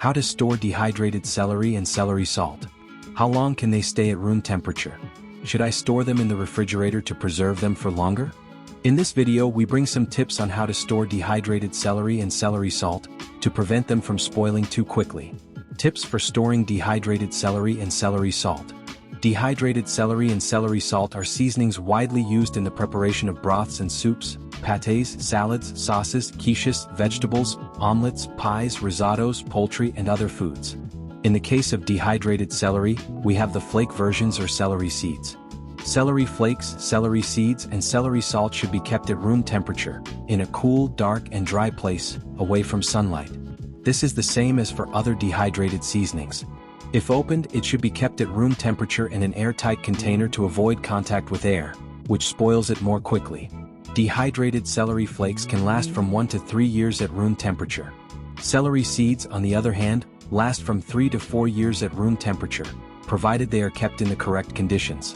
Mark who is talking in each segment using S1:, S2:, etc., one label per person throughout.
S1: How to store dehydrated celery and celery salt. How long can they stay at room temperature? Should I store them in the refrigerator to preserve them for longer? In this video we bring some tips on how to store dehydrated celery and celery salt to prevent them from spoiling too quickly. Tips for storing dehydrated celery and celery salt. Dehydrated celery and celery salt are seasonings widely used in the preparation of broths and soups, pâtés, salads, sauces, quiches, vegetables, omelets, pies, risottos, poultry, and other foods. In the case of dehydrated celery, we have the flake versions or celery seeds. Celery flakes, celery seeds, and celery salt should be kept at room temperature, in a cool, dark, and dry place, away from sunlight. This is the same as for other dehydrated seasonings. If opened, it should be kept at room temperature in an airtight container to avoid contact with air, which spoils it more quickly. Dehydrated celery flakes can last from 1 to 3 years at room temperature. Celery seeds, on the other hand, last from 3 to 4 years at room temperature, provided they are kept in the correct conditions.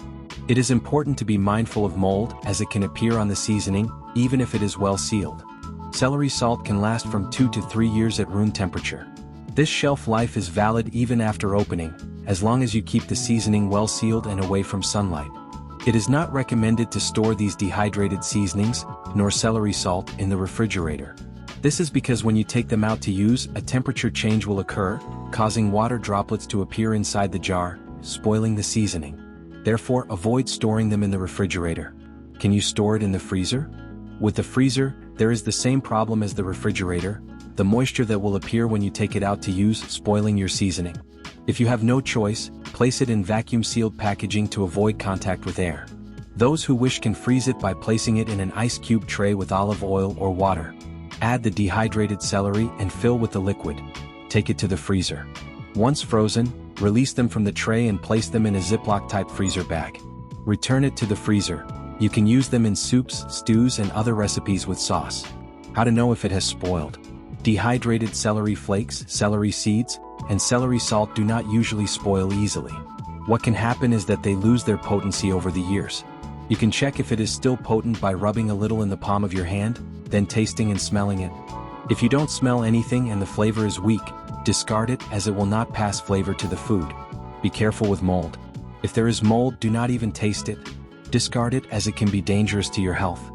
S1: It is important to be mindful of mold, as it can appear on the seasoning, even if it is well sealed. Celery salt can last from 2 to 3 years at room temperature. This shelf life is valid even after opening, as long as you keep the seasoning well sealed and away from sunlight. It is not recommended to store these dehydrated seasonings, nor celery salt, in the refrigerator. This is because when you take them out to use, a temperature change will occur, causing water droplets to appear inside the jar, spoiling the seasoning. Therefore, avoid storing them in the refrigerator. Can you store it in the freezer? With the freezer, there is the same problem as the refrigerator, the moisture that will appear when you take it out to use, spoiling your seasoning. If you have no choice, place it in vacuum-sealed packaging to avoid contact with air. Those who wish can freeze it by placing it in an ice cube tray with olive oil or water. Add the dehydrated celery and fill with the liquid. Take it to the freezer. Once frozen, release them from the tray and place them in a Ziploc-type freezer bag. Return it to the freezer. You can use them in soups, stews, and other recipes with sauce. How to know if it has spoiled. Dehydrated celery flakes, celery seeds, and celery salt do not usually spoil easily. What can happen is that they lose their potency over the years. You can check if it is still potent by rubbing a little in the palm of your hand, then tasting and smelling it. If you don't smell anything and the flavor is weak, discard it, as it will not pass flavor to the food. Be careful with mold. If there is mold, do not even taste it. Discard it, as it can be dangerous to your health.